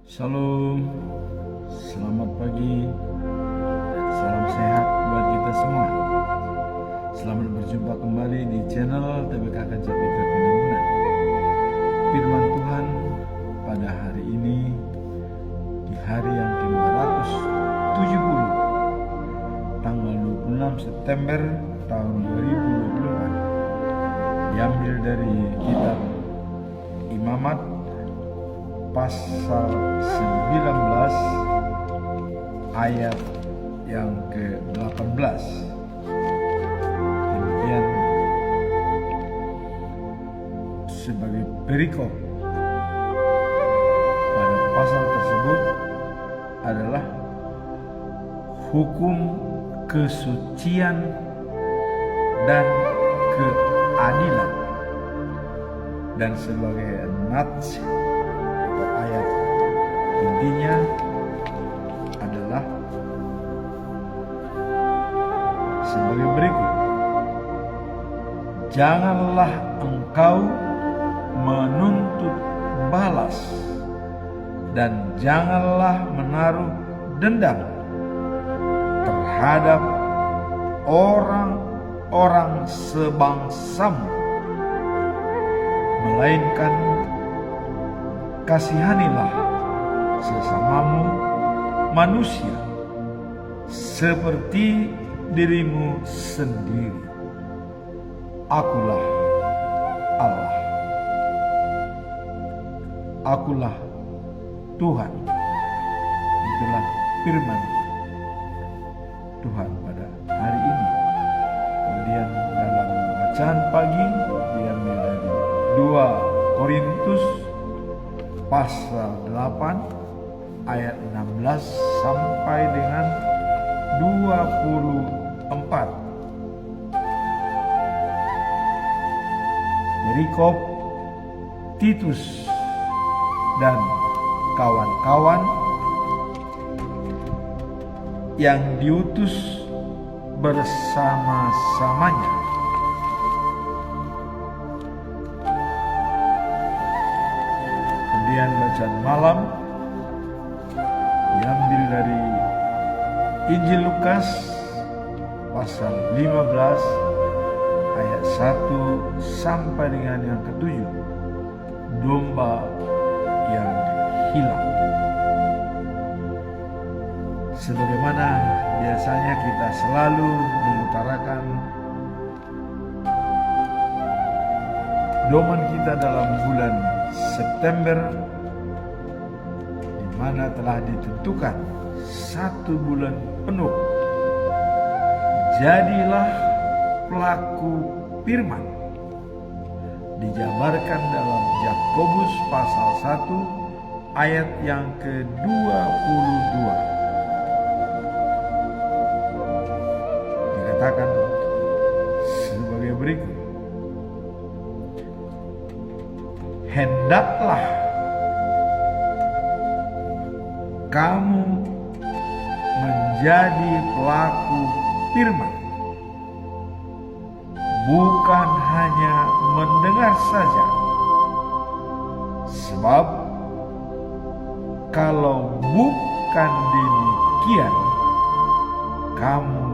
Shalom, selamat pagi, dan salam sehat buat kita semua. Selamat berjumpa kembali di channel TBK Capita Pinambunan. Firman Tuhan pada hari ini, di hari yang ke-270, tanggal 26 September tahun 2024, diambil dari kitab Imamat pasal 19 ayat yang ke-18. Kemudian sebagai perikop pada pasal tersebut adalah hukum kesucian dan keadilan, dan sebagai nats ayat intinya adalah sebagai berikut: janganlah engkau menuntut balas dan janganlah menaruh dendam terhadap orang-orang sebangsamu, melainkan kasihanilah sesamamu manusia seperti dirimu sendiri. Akulah Allah. Akulah Tuhan. Itulah firman Tuhan pada hari ini. Kemudian dalam bacaan pagi diambil dari 2 Korintus pasal 8 ayat 16 sampai dengan 24. Perikop Titus dan kawan-kawan yang diutus bersama-samanya. Kemudian bacaan malam diambil dari Injil Lukas pasal 15 ayat 1 sampai dengan yang ke-7, domba yang hilang. Sebagaimana biasanya kita selalu mengutarakan doman kita dalam bulan September, di mana telah ditentukan 1 bulan penuh. Jadilah pelaku firman, dijabarkan dalam Yakobus pasal 1 ayat yang ke-22. Dikatakan sebagai berikut: hendaklah kamu menjadi pelaku firman, bukan hanya mendengar saja. Sebab kalau bukan demikian, kamu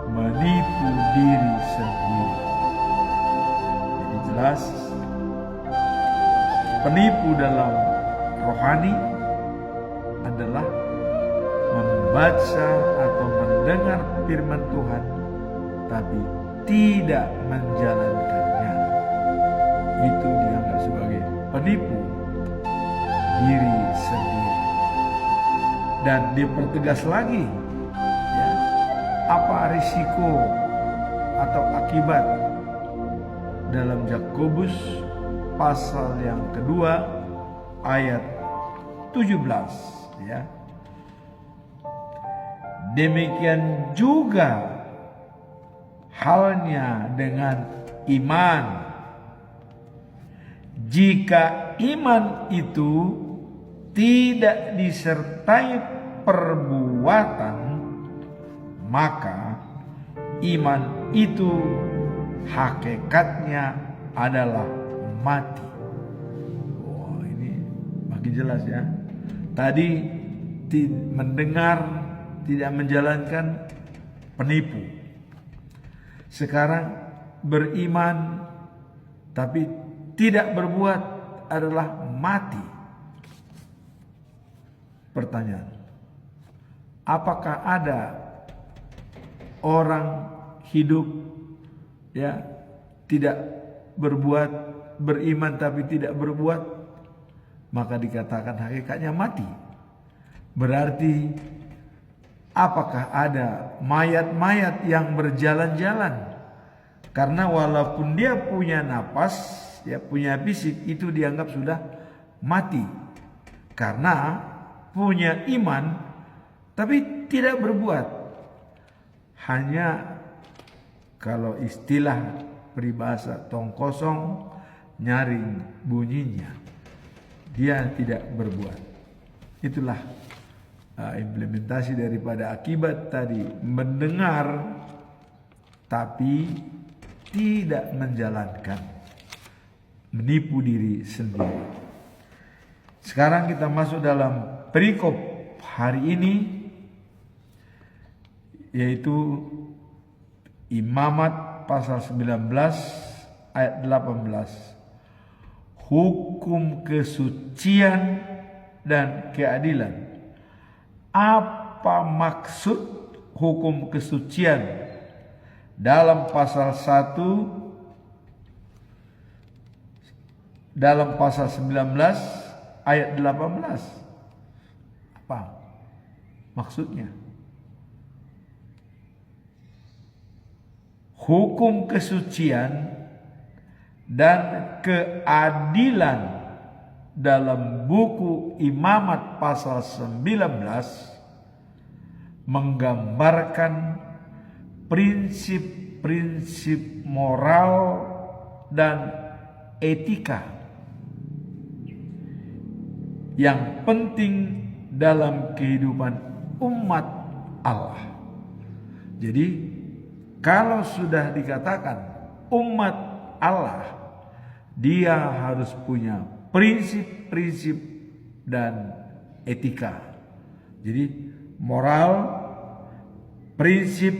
menipu diri sendiri. Jadi jelas, penipu dalam rohani adalah membaca atau mendengar firman Tuhan tapi tidak menjalankannya. Itu dianggap sebagai penipu diri sendiri. Dan dipertegas lagi, ya, apa risiko atau akibat dalam Yakobus pasal yang kedua ayat 17, ya. Demikian juga halnya dengan iman. Jika iman itu tidak disertai perbuatan, maka iman itu hakikatnya adalah mati. Wah, ini makin jelas ya. Tadi mendengar, tidak menjalankan, penipu. Sekarang beriman tapi tidak berbuat adalah mati. Pertanyaan, apakah ada orang hidup ya tidak berbuat, beriman tapi tidak berbuat? Maka dikatakan hakikatnya mati. Berarti apakah ada mayat-mayat yang berjalan-jalan? Karena walaupun dia punya napas, ya punya fisik, itu dianggap sudah mati. Karena punya iman tapi tidak berbuat. Hanya kalau istilah peribahasa tong kosong nyaring bunyinya, dia tidak berbuat. Itulah implementasi daripada akibat tadi, mendengar tapi tidak menjalankan, menipu diri sendiri. Sekarang kita masuk dalam perikop hari ini, yaitu Imamat pasal 19 ayat 18. Hukum kesucian dan keadilan. Apa maksud hukum kesucian dalam pasal 1, dalam pasal 19 ayat 18? Apa maksudnya? Hukum kesucian dan keadilan dalam buku Imamat pasal 19 menggambarkan prinsip-prinsip moral dan etika yang penting dalam kehidupan umat Allah. Jadi kalau sudah dikatakan umat Allah, dia harus punya prinsip-prinsip dan etika. Jadi moral, prinsip,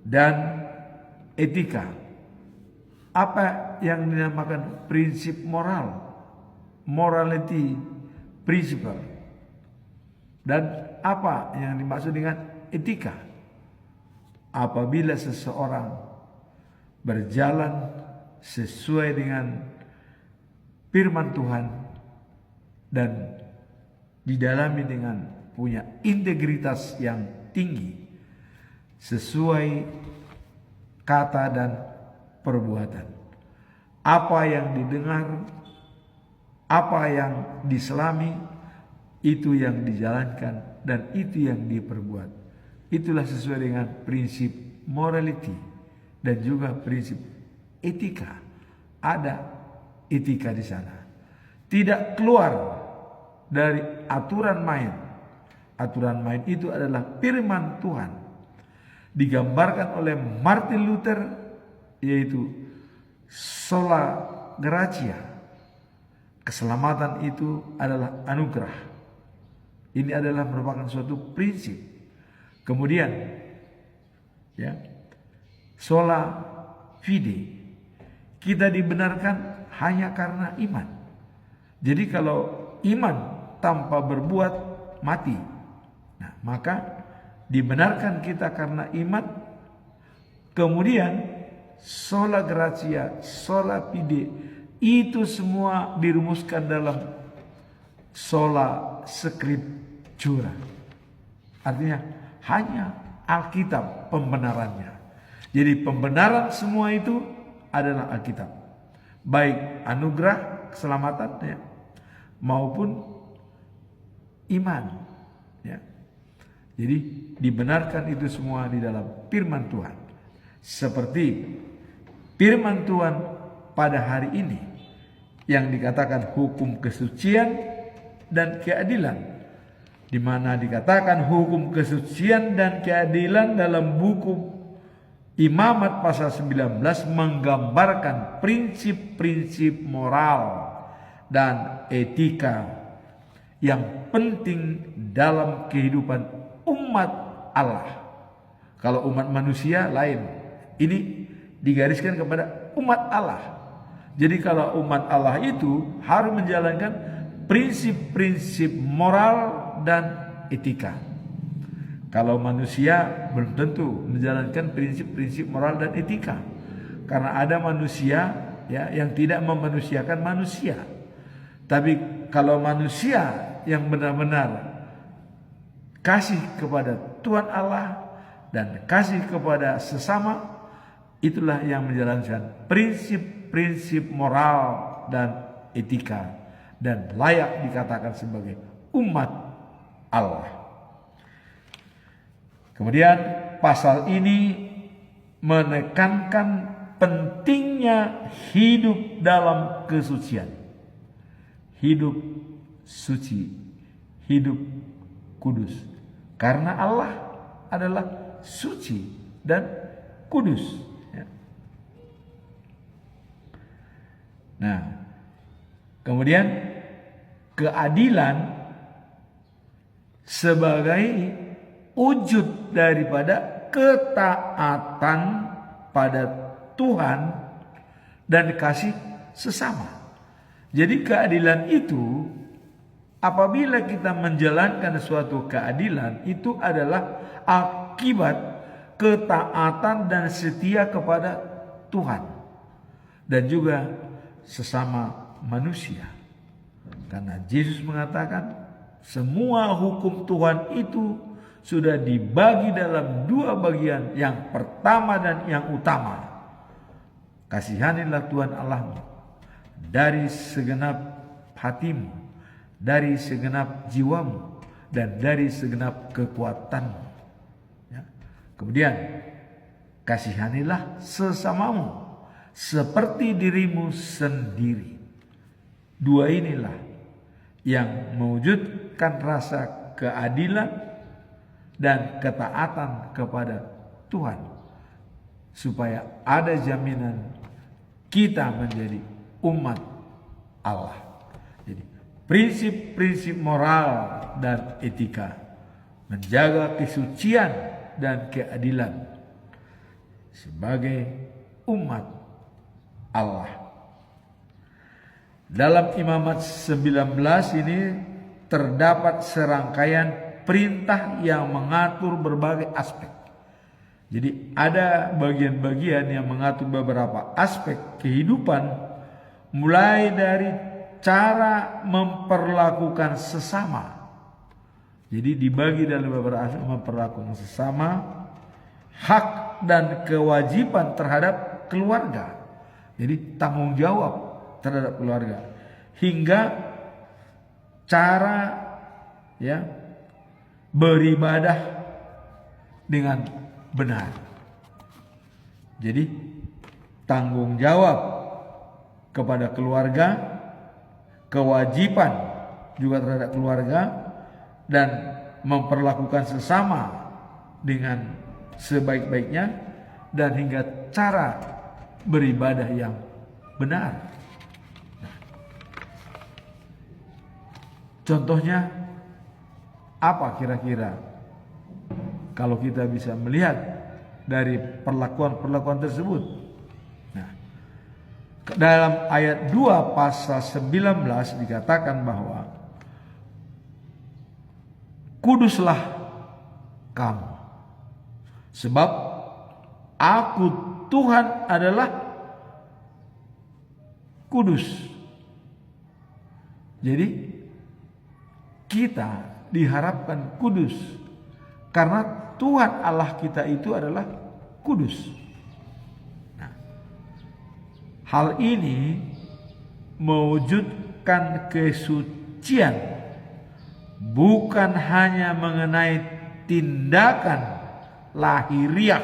dan etika. Apa yang dinamakan prinsip moral? Morality principle. Dan apa yang dimaksud dengan etika? Apabila seseorang berjalan sesuai dengan firman Tuhan dan didalami dengan punya integritas yang tinggi sesuai kata dan perbuatan. Apa yang didengar, apa yang diselami, itu yang dijalankan dan itu yang diperbuat. Itulah sesuai dengan prinsip morality dan juga prinsip etika. Ada etika di sana. Tidak keluar dari aturan main. Aturan main itu adalah firman Tuhan. Digambarkan oleh Martin Luther, yaitu sola gratia. Keselamatan itu adalah anugerah. Ini adalah merupakan suatu prinsip. Kemudian ya, sola fide, kita dibenarkan hanya karena iman. Jadi kalau iman tanpa berbuat mati. Nah, maka dibenarkan kita karena iman. Kemudian sola gratia, sola fide, itu semua dirumuskan dalam sola scriptura. Artinya hanya Alkitab pembenarannya. Jadi pembenaran semua itu adalah Alkitab. Baik anugerah keselamatan ya, maupun iman ya. Jadi dibenarkan itu semua di dalam firman Tuhan. Seperti firman Tuhan pada hari ini yang dikatakan hukum kesucian dan keadilan, di mana dikatakan hukum kesucian dan keadilan dalam buku Imamat pasal 19 menggambarkan prinsip-prinsip moral dan etika yang penting dalam kehidupan umat Allah. Kalau umat manusia lain. Ini digariskan kepada umat Allah. Jadi kalau umat Allah itu harus menjalankan prinsip-prinsip moral dan etika. Kalau manusia belum tentu menjalankan prinsip-prinsip moral dan etika. Karena ada manusia ya yang tidak memanusiakan manusia. Tapi kalau manusia yang benar-benar kasih kepada Tuhan Allah dan kasih kepada sesama, itulah yang menjalankan prinsip-prinsip moral dan etika dan layak dikatakan sebagai umat Allah. Kemudian pasal ini menekankan pentingnya hidup dalam kesucian. Hidup suci, hidup kudus. Karena Allah adalah suci dan kudus. Nah, kemudian keadilan sebagai wujud daripada ketaatan pada Tuhan dan kasih sesama. Jadi keadilan itu, apabila kita menjalankan suatu keadilan, itu adalah akibat ketaatan dan setia kepada Tuhan dan juga sesama manusia. Karena Yesus mengatakan semua hukum Tuhan itu sudah dibagi dalam dua bagian, yang pertama dan yang utama. Kasihanilah Tuhan Allahmu dari segenap hatimu, dari segenap jiwamu, dan dari segenap kekuatanmu. Ya. Kemudian kasihanilah sesamamu seperti dirimu sendiri. Dua inilah yang mewujudkan rasa keadilan dan ketaatan kepada Tuhan, supaya ada jaminan kita menjadi umat Allah. Jadi prinsip-prinsip moral dan etika, menjaga kesucian dan keadilan sebagai umat Allah. Dalam Imamat 19 ini terdapat serangkaian perintah yang mengatur berbagai aspek. Jadi ada bagian-bagian yang mengatur beberapa aspek kehidupan, mulai dari cara memperlakukan sesama. Jadi dibagi dalam beberapa aspek: memperlakukan sesama, hak dan kewajiban terhadap keluarga. Jadi tanggung jawab terhadap keluarga, hingga cara beribadah dengan benar. Jadi tanggung jawab kepada keluarga, kewajiban juga terhadap keluarga, dan memperlakukan sesama dengan sebaik-baiknya, dan hingga cara beribadah yang benar. Contohnya apa kira-kira? Kalau kita bisa melihat dari perlakuan-perlakuan tersebut. Nah, dalam ayat 2 pasal 19 dikatakan bahwa kuduslah kamu, sebab aku Tuhan adalah kudus. Jadi kita diharapkan kudus karena Tuhan Allah kita itu adalah kudus. Nah, hal ini mewujudkan kesucian bukan hanya mengenai tindakan lahiriah,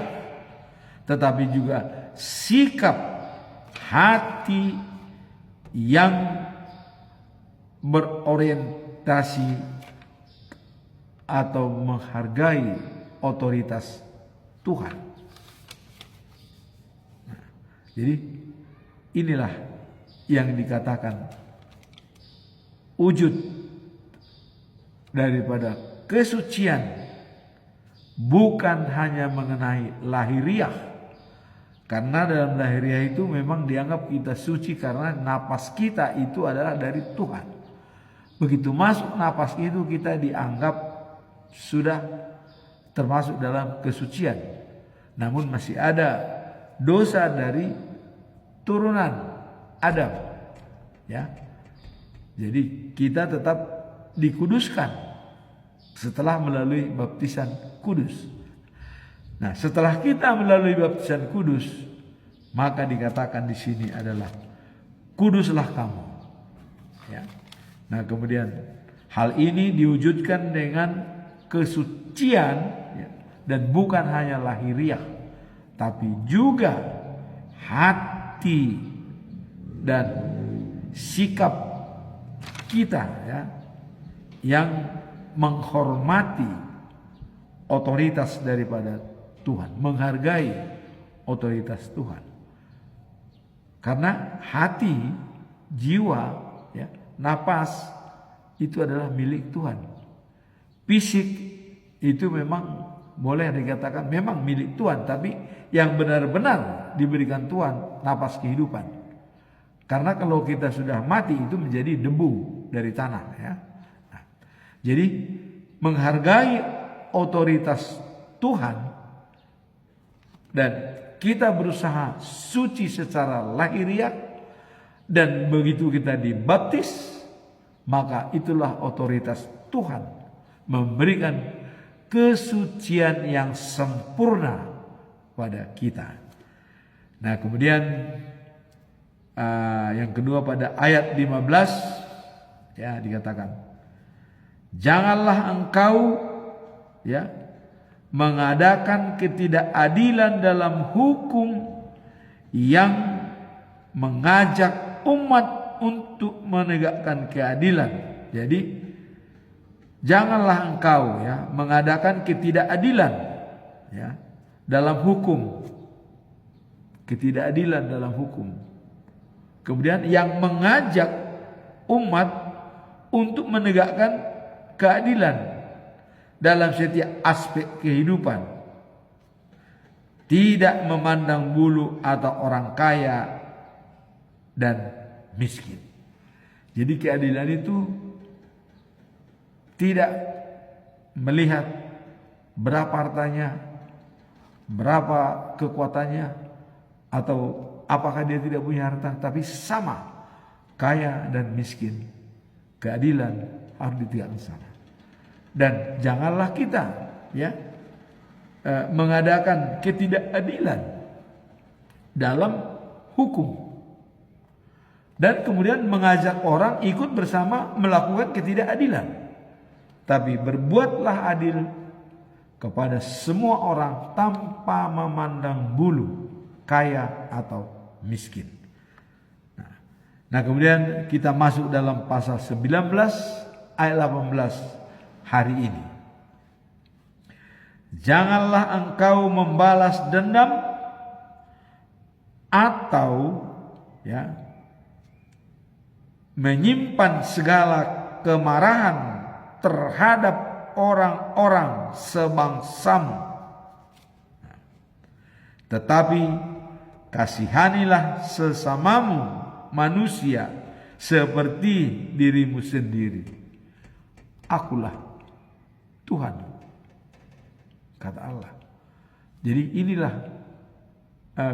tetapi juga sikap hati yang berorientasi atau menghargai otoritas Tuhan. Nah, jadi inilah yang dikatakan wujud daripada kesucian bukan hanya mengenai lahiriah, karena dalam lahiriah itu memang dianggap kita suci karena napas kita itu adalah dari Tuhan. Begitu masuk napas itu kita dianggap sudah termasuk dalam kesucian. Namun masih ada dosa dari turunan Adam, ya. Jadi kita tetap dikuduskan setelah melalui baptisan kudus. Nah, setelah kita melalui baptisan kudus, maka dikatakan di sini adalah kuduslah kamu. Ya. Nah, kemudian hal ini diwujudkan dengan kesucian, ya, dan bukan hanya lahiriah, tapi juga hati dan sikap kita, ya, yang menghormati otoritas daripada Tuhan, menghargai otoritas Tuhan. Karena hati, jiwa, ya, napas itu adalah milik Tuhan. Fisik itu memang boleh dikatakan memang milik Tuhan, tapi yang benar-benar diberikan Tuhan napas kehidupan. Karena kalau kita sudah mati itu menjadi debu dari tanah, ya. Nah, jadi menghargai otoritas Tuhan dan kita berusaha suci secara lahiriah, dan begitu kita dibaptis, maka itulah otoritas Tuhan memberikan kesucian yang sempurna pada kita. Nah, kemudian yang kedua pada ayat 15, ya, dikatakan, janganlah engkau, ya, mengadakan ketidakadilan dalam hukum yang mengajak umat untuk menegakkan keadilan. Jadi janganlah engkau, ya, mengadakan ketidakadilan, ya, dalam hukum. Ketidakadilan dalam hukum. Kemudian yang mengajak umat untuk menegakkan keadilan dalam setiap aspek kehidupan. Tidak memandang bulu atau orang kaya dan miskin. Jadi keadilan itu tidak melihat berapa hartanya, berapa kekuatannya, atau apakah dia tidak punya harta, tapi sama kaya dan miskin. Keadilan harus ditegakkan sama. Dan janganlah kita, ya, mengadakan ketidakadilan dalam hukum, dan kemudian mengajak orang ikut bersama melakukan ketidakadilan. Tapi berbuatlah adil kepada semua orang tanpa memandang bulu, kaya atau miskin. Nah, kemudian kita masuk dalam pasal 19 ayat 18 hari ini. Janganlah engkau membalas dendam atau, ya, menyimpan segala kemarahan terhadap orang-orang sebangsamu. Tetapi kasihanilah sesamamu manusia seperti dirimu sendiri. Akulah Tuhan, kata Allah. Jadi inilah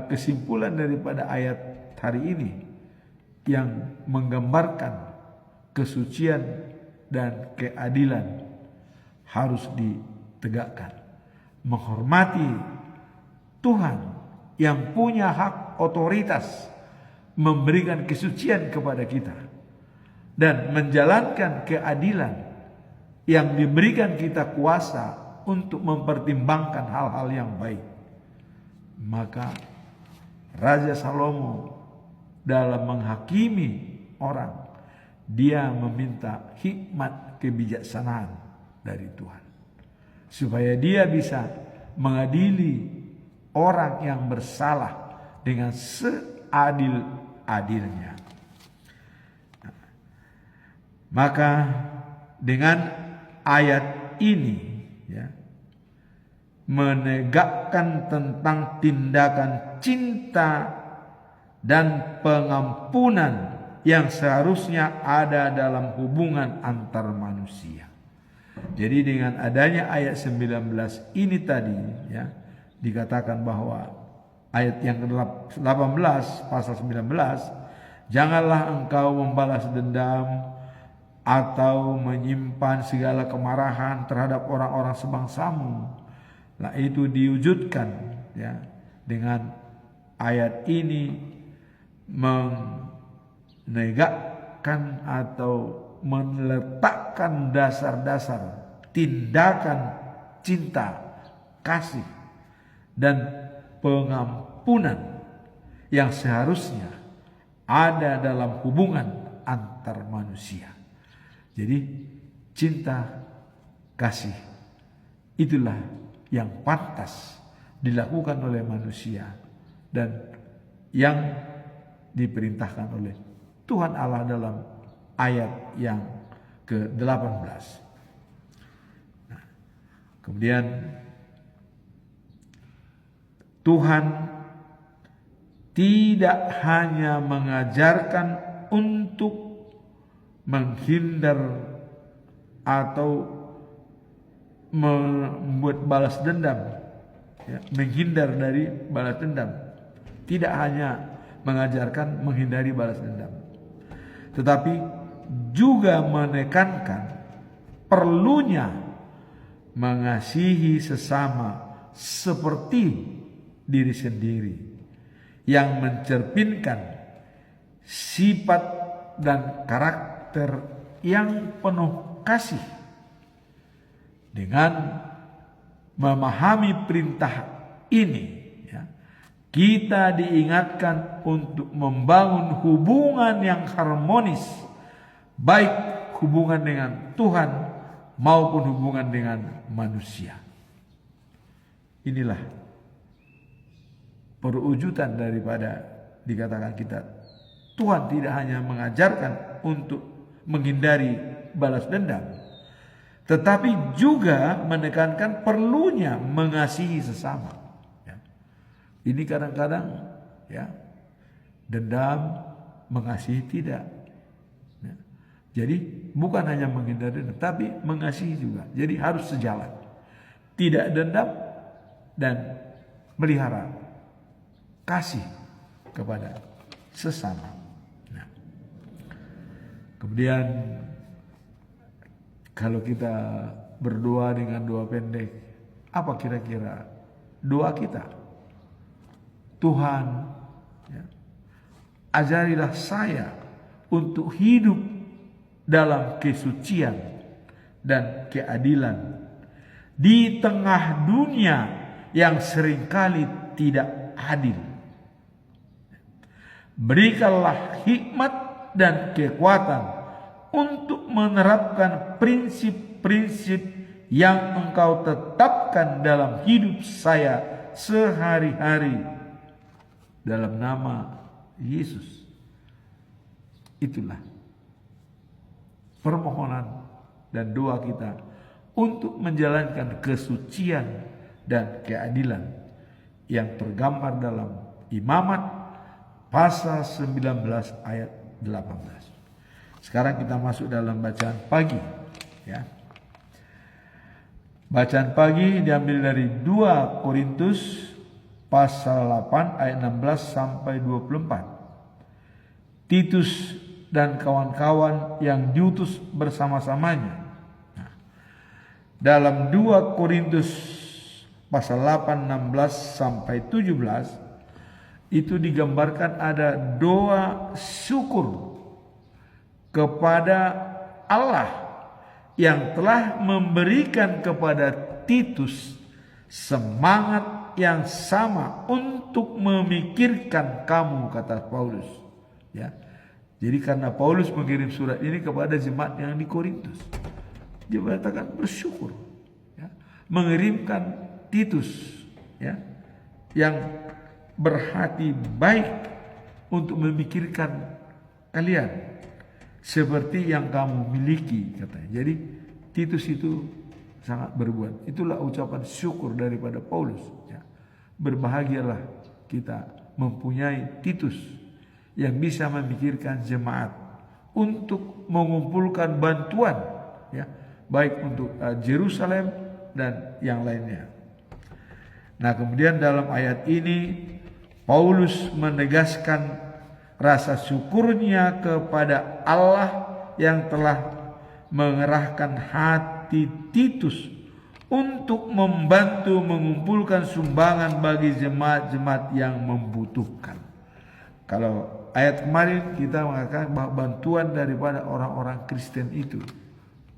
kesimpulan daripada ayat hari ini yang menggambarkan kesucian dan keadilan harus ditegakkan. Menghormati Tuhan yang punya hak otoritas memberikan kesucian kepada kita, dan menjalankan keadilan yang diberikan kita kuasa untuk mempertimbangkan hal-hal yang baik. Maka Raja Salomo dalam menghakimi orang, dia meminta hikmat kebijaksanaan dari Tuhan, supaya dia bisa mengadili orang yang bersalah dengan seadil-adilnya. Maka dengan ayat ini ya menegakkan tentang tindakan cinta dan pengampunan yang seharusnya ada dalam hubungan antar manusia. Jadi dengan adanya ayat 19 ini tadi ya dikatakan bahwa ayat yang ke-18 pasal 19, janganlah engkau membalas dendam atau menyimpan segala kemarahan terhadap orang-orang sebangsamu. Nah, itu diwujudkan ya dengan ayat ini menegakkan atau meletakkan dasar-dasar tindakan cinta, kasih dan pengampunan yang seharusnya ada dalam hubungan antar manusia. Jadi cinta, kasih itulah yang pantas dilakukan oleh manusia dan yang diperintahkan oleh Tuhan Allah dalam ayat yang ke-18. Nah, kemudian Tuhan tidak hanya mengajarkan untuk menghindar atau membuat balas dendam, ya, menghindar dari balas dendam. Tidak hanya mengajarkan menghindari balas dendam, tetapi juga menekankan perlunya mengasihi sesama seperti diri sendiri, yang mencerminkan sifat dan karakter yang penuh kasih. Dengan memahami perintah ini ya, kita diingatkan untuk membangun hubungan yang harmonis, baik hubungan dengan Tuhan maupun hubungan dengan manusia. Inilah perwujudan daripada dikatakan kita, Tuhan tidak hanya mengajarkan untuk menghindari balas dendam, tetapi juga menekankan perlunya mengasihi sesama. Ya. Ini kadang-kadang ya dendam, mengasihi tidak. Ya. Jadi bukan hanya menghindari dendam, tapi mengasihi juga. Jadi harus sejalan. Tidak dendam dan melihara kasih kepada sesama. Nah, kemudian kalau kita berdoa dengan doa pendek, apa kira-kira doa kita? Tuhan, ya, ajarilah saya untuk hidup dalam kesucian dan keadilan di tengah dunia yang seringkali tidak adil. Berikanlah hikmat dan kekuatan untuk menerapkan prinsip-prinsip yang Engkau tetapkan dalam hidup saya sehari-hari dalam nama Yesus. Itulah permohonan dan doa kita untuk menjalankan kesucian dan keadilan yang tergambar dalam Imamat pasal 19 ayat 18. Sekarang kita masuk dalam bacaan pagi ya. Bacaan pagi diambil dari 2 Korintus pasal 8 ayat 16 sampai 24. Titus dan kawan-kawan yang diutus bersama-samanya. Nah, dalam 2 Korintus pasal 8 16 sampai 17 itu digambarkan ada doa syukur kepada Allah yang telah memberikan kepada Titus semangat yang sama untuk memikirkan kamu, kata Paulus. Ya, jadi karena Paulus mengirim surat ini kepada jemaat yang di Korintus, dia mengatakan bersyukur, ya, mengirimkan Titus, ya, yang berhati baik untuk memikirkan kalian seperti yang kamu miliki, katanya. Jadi Titus itu sangat berbuat. Itulah ucapan syukur daripada Paulus. Ya. Berbahagialah kita mempunyai Titus yang bisa memikirkan jemaat untuk mengumpulkan bantuan, ya, baik untuk Yerusalem dan yang lainnya. Nah, kemudian dalam ayat ini Paulus menegaskan rasa syukurnya kepada Allah yang telah mengerahkan hati Titus untuk membantu mengumpulkan sumbangan bagi jemaat-jemaat yang membutuhkan. Kalau ayat kemarin kita mengatakan bahwa bantuan daripada orang-orang Kristen itu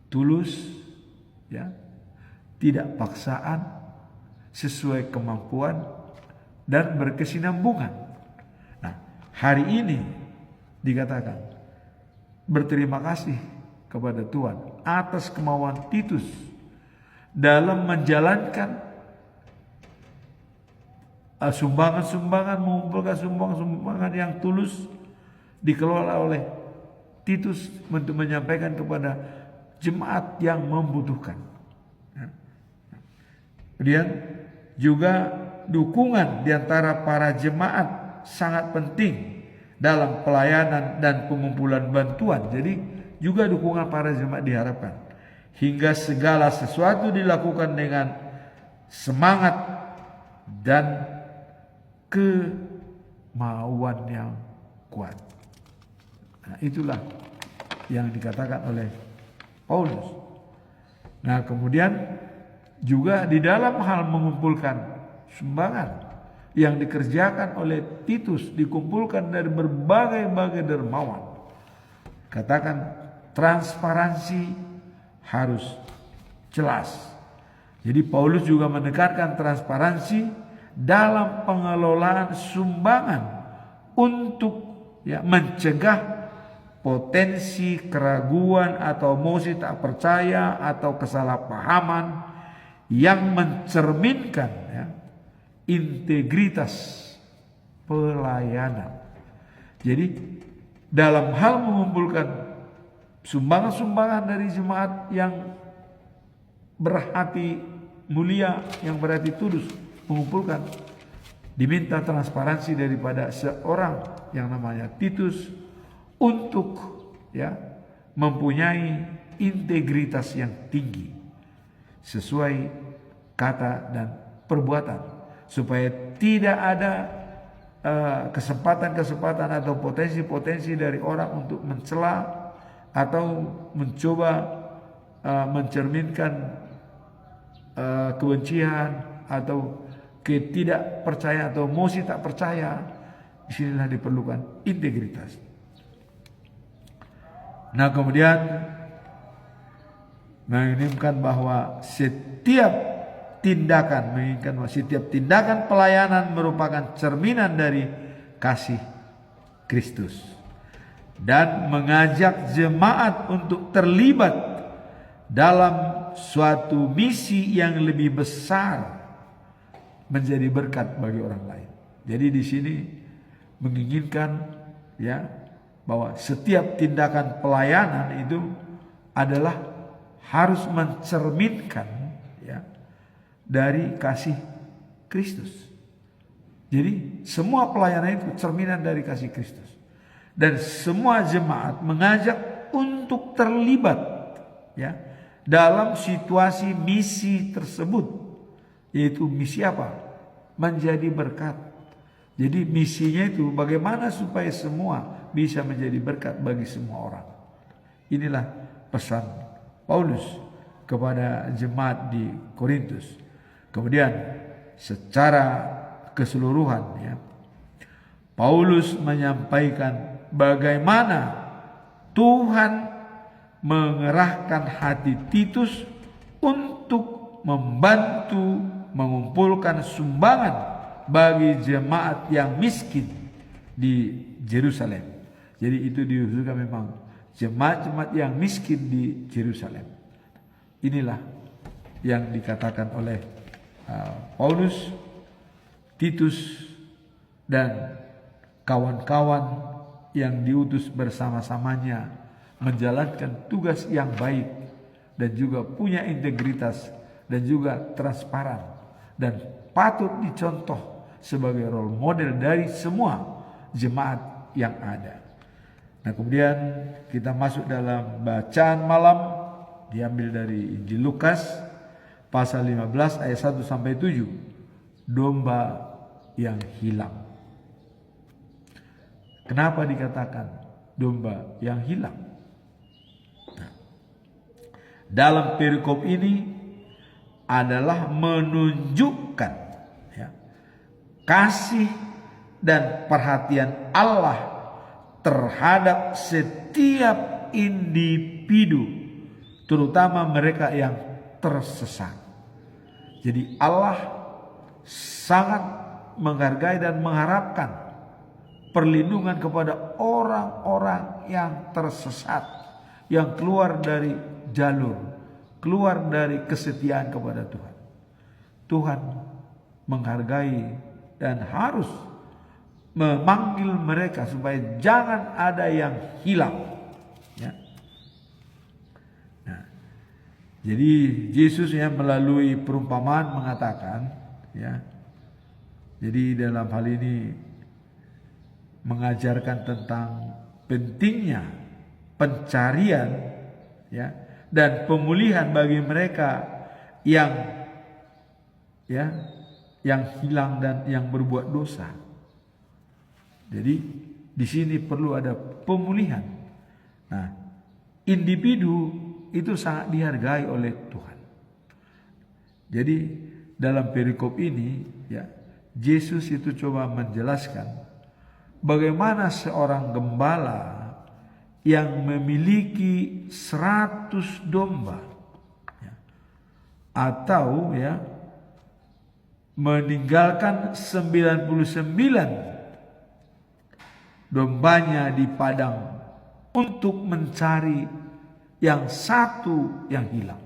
tulus, ya, tidak paksaan, sesuai kemampuan dan berkesinambungan. Nah, hari ini dikatakan berterima kasih kepada Tuhan atas kemauan Titus dalam menjalankan sumbangan-sumbangan, mengumpulkan sumbangan yang tulus dikelola oleh Titus untuk menyampaikan kepada jemaat yang membutuhkan. Kemudian juga dukungan di antara para jemaat sangat penting dalam pelayanan dan pengumpulan bantuan. Jadi juga dukungan para jemaat diharapkan. Hingga segala sesuatu dilakukan dengan semangat dan kemauan yang kuat. Nah, itulah yang dikatakan oleh Paulus. Nah, kemudian juga di dalam hal mengumpulkan sumbangan yang dikerjakan oleh Titus, dikumpulkan dari berbagai-bagai dermawan. Katakan transparansi harus jelas. Jadi Paulus juga menekankan transparansi dalam pengelolaan sumbangan untuk, ya, mencegah potensi keraguan atau emosi tak percaya atau kesalahpahaman yang mencerminkan, ya, integritas pelayanan. Jadi dalam hal mengumpulkan sumbangan-sumbangan dari jemaat yang berhati mulia, yang berhati tulus mengumpulkan, diminta transparansi daripada seorang yang namanya Titus untuk, ya, mempunyai integritas yang tinggi sesuai kata dan perbuatan, supaya tidak ada kesempatan-kesempatan atau potensi-potensi dari orang untuk mencela atau mencoba mencerminkan kebencian atau ketidakpercayaan atau emosi tak percaya. Disinilah diperlukan integritas. Nah, kemudian menginginkan bahwa setiap tindakan pelayanan merupakan cerminan dari kasih Kristus dan mengajak jemaat untuk terlibat dalam suatu misi yang lebih besar, menjadi berkat bagi orang lain. Jadi di sini menginginkan, ya, bahwa setiap tindakan pelayanan itu adalah harus mencerminkan, ya, dari kasih Kristus. Jadi semua pelayanan itu cerminan dari kasih Kristus. Dan semua jemaat mengajak untuk terlibat, ya, dalam situasi misi tersebut. Yaitu misi apa? Menjadi berkat. Jadi misinya itu bagaimana supaya semua bisa menjadi berkat bagi semua orang. Inilah pesan Paulus kepada jemaat di Korintus. Kemudian secara keseluruhan, ya, Paulus menyampaikan bagaimana Tuhan mengerahkan hati Titus untuk membantu mengumpulkan sumbangan bagi jemaat yang miskin di Yerusalem. Jadi itu diusulkan memang jemaat-jemaat yang miskin di Yerusalem. Inilah yang dikatakan oleh Paulus, Titus, dan kawan-kawan yang diutus bersama-samanya menjalankan tugas yang baik dan juga punya integritas dan juga transparan dan patut dicontoh sebagai role model dari semua jemaat yang ada. Nah, kemudian kita masuk dalam bacaan malam, diambil dari Injil Lukas pasal 15 ayat 1 sampai 7. Domba yang hilang. Kenapa dikatakan domba yang hilang? Nah, dalam perikop ini adalah menunjukkan ya, kasih dan perhatian Allah terhadap setiap individu, terutama mereka yang tersesat. Jadi Allah sangat menghargai dan mengharapkan perlindungan kepada orang-orang yang tersesat, yang keluar dari jalur, keluar dari kesetiaan kepada Tuhan. Tuhan menghargai dan harus memanggil mereka supaya jangan ada yang hilang. Ya. Nah, jadi Yesus ya melalui perumpamaan mengatakan, ya. Jadi dalam hal ini mengajarkan tentang pentingnya pencarian, ya, dan pemulihan bagi mereka yang hilang dan yang berbuat dosa. Jadi di sini perlu ada pemulihan. Nah, individu itu sangat dihargai oleh Tuhan. Jadi dalam perikop ini, ya, Yesus itu coba menjelaskan bagaimana seorang gembala yang memiliki 100 domba, ya, atau ya meninggalkan 99 dombanya di padang untuk mencari yang satu yang hilang.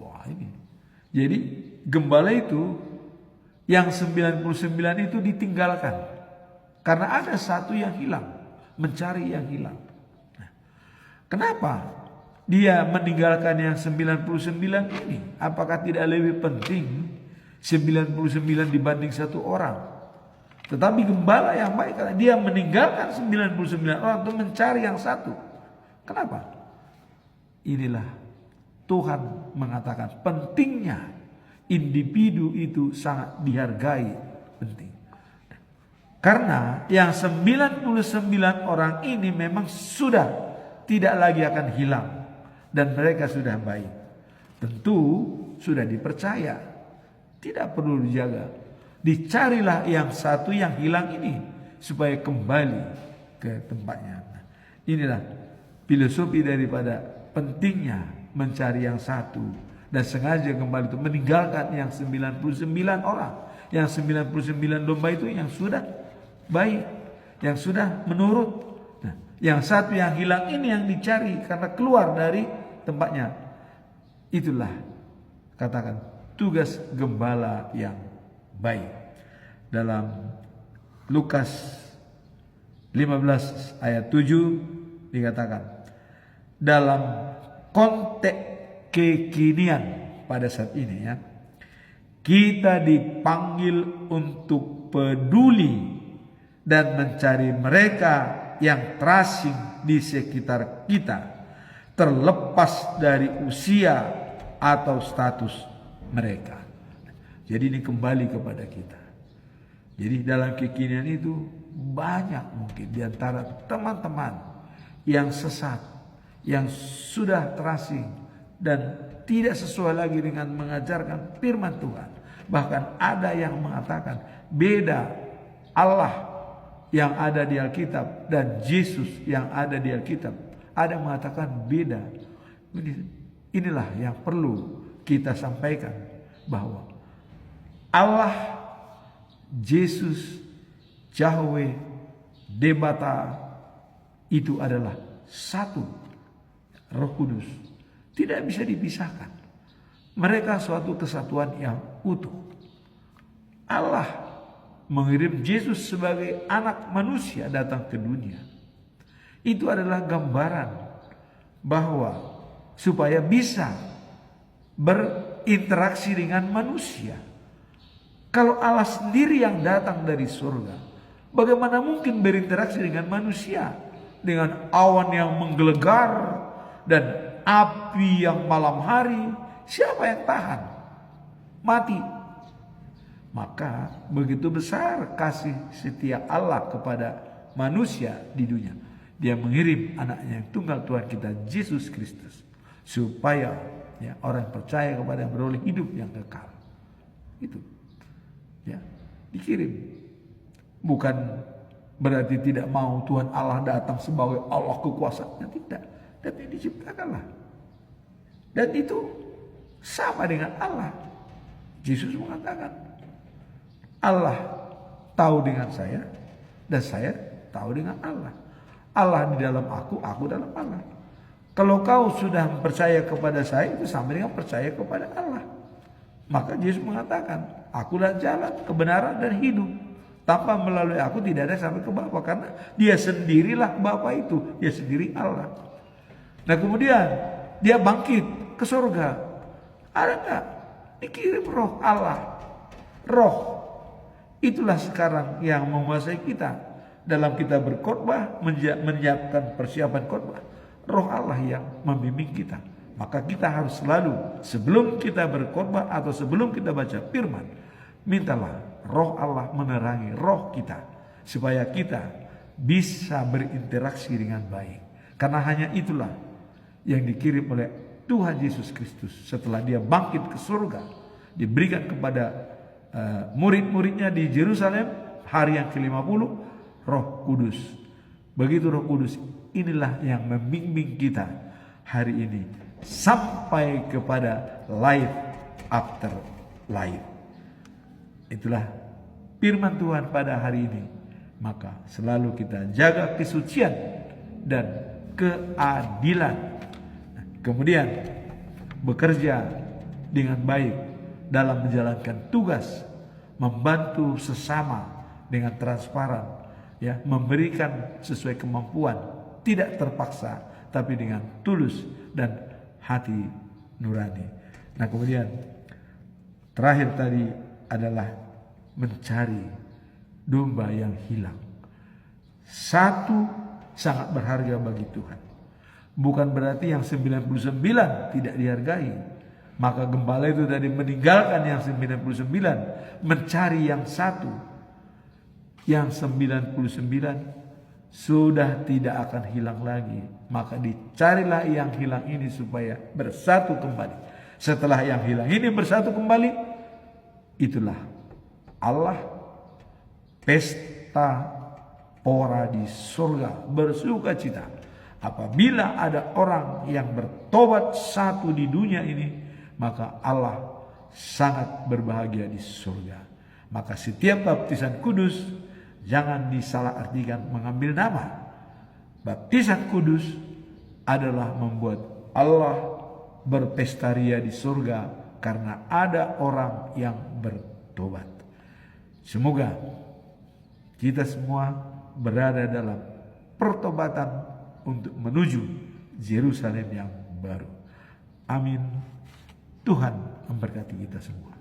Wah, ini. Jadi gembala itu yang 99 itu ditinggalkan karena ada satu yang hilang, mencari yang hilang. Nah, kenapa dia meninggalkan yang 99 ini? Apakah tidak lebih penting 99 dibanding satu orang? Tetapi gembala yang baik karena dia meninggalkan 99 orang untuk mencari yang satu. Kenapa? Inilah Tuhan mengatakan pentingnya individu itu sangat dihargai, penting. Karena yang 99 orang ini memang sudah tidak lagi akan hilang dan mereka sudah baik. Tentu sudah dipercaya, tidak perlu dijaga. Dicarilah yang satu yang hilang ini supaya kembali ke tempatnya. Nah, inilah filosofi daripada pentingnya mencari yang satu. Dan sengaja kembali itu meninggalkan yang 99 orang. Yang 99 domba itu yang sudah baik, yang sudah menurut. Nah, yang satu yang hilang ini yang dicari karena keluar dari tempatnya. Itulah katakan tugas gembala yang baik. Dalam Lukas 15 ayat 7 dikatakan, dalam konteks kekinian pada saat ini, ya, kita dipanggil untuk peduli dan mencari mereka yang terasing di sekitar kita, terlepas dari usia atau status mereka. Jadi ini kembali kepada kita. Jadi dalam kekinian itu banyak mungkin di antara teman-teman yang sesat, yang sudah terasing dan tidak sesuai lagi dengan mengajarkan firman Tuhan. Bahkan ada yang mengatakan beda Allah yang ada di Alkitab dan Yesus yang ada di Alkitab. Ada yang mengatakan beda. Inilah yang perlu kita sampaikan, bahwa Allah, Yesus, Yahweh, Debata itu adalah satu. Roh Kudus tidak bisa dipisahkan. Mereka suatu kesatuan yang utuh. Allah mengirim Yesus sebagai anak manusia datang ke dunia. Itu adalah gambaran bahwa supaya bisa berinteraksi dengan manusia. Kalau Allah sendiri yang datang dari surga, bagaimana mungkin berinteraksi dengan manusia? Dengan awan yang menggelegar dan api yang malam hari, siapa yang tahan? Mati. Maka begitu besar kasih setia Allah kepada manusia di dunia, Dia mengirim anaknya yang tunggal Tuhan kita Yesus Kristus, supaya orang percaya kepada yang beroleh hidup yang kekal. Itu dikirim. Bukan berarti tidak mau Tuhan Allah datang sebagai Allah kekuasaannya, tidak. Tapi diciptakanlah. Dan itu sama dengan Allah. Yesus mengatakan, Allah tahu dengan saya, dan saya tahu dengan Allah. Allah di dalam aku dalam Allah. Kalau kau sudah percaya kepada saya, itu sama dengan percaya kepada Allah. Maka Yesus mengatakan, akulah jalan, kebenaran, dan hidup. Tanpa melalui aku tidak ada sampai ke Bapa. Karena Dia sendirilah Bapa itu. Dia sendiri Allah. Nah kemudian Dia bangkit ke surga. Ada enggak? Dikirim roh Allah. Roh. Itulah sekarang yang menguasai kita. Dalam kita berkhotbah, menyiapkan persiapan khotbah, roh Allah yang membimbing kita. Maka kita harus selalu, sebelum kita berkhotbah atau sebelum kita baca firman, mintalah roh Allah menerangi roh kita, supaya kita bisa berinteraksi dengan baik. Karena hanya itulah yang dikirim oleh Tuhan Yesus Kristus setelah Dia bangkit ke surga, diberikan kepada murid-muridnya di Yerusalem hari yang ke-50, Roh Kudus. Begitu Roh Kudus, inilah yang membimbing kita hari ini sampai kepada life after life. Itulah firman Tuhan pada hari ini. Maka selalu kita jaga kesucian dan keadilan. Kemudian bekerja dengan baik dalam menjalankan tugas, membantu sesama dengan transparan, memberikan sesuai kemampuan, tidak terpaksa, tapi dengan tulus dan hati nurani. Nah kemudian terakhir tadi adalah mencari domba yang hilang. Satu sangat berharga bagi Tuhan. Bukan berarti yang 99 tidak dihargai. Maka gembala itu tadi meninggalkan yang 99, mencari yang satu. Yang 99 sudah tidak akan hilang lagi. Maka dicarilah yang hilang ini supaya bersatu kembali. Setelah yang hilang ini bersatu kembali, itulah Allah pesta pora di surga, bersuka cita. Apabila ada orang yang bertobat satu di dunia ini, maka Allah sangat berbahagia di surga. Maka setiap baptisan kudus jangan disalahartikan mengambil nama. Baptisan kudus adalah membuat Allah berpesta ria di surga karena ada orang yang bertobat. Semoga kita semua berada dalam pertobatan untuk menuju Yerusalem yang baru. Amin. Tuhan memberkati kita semua.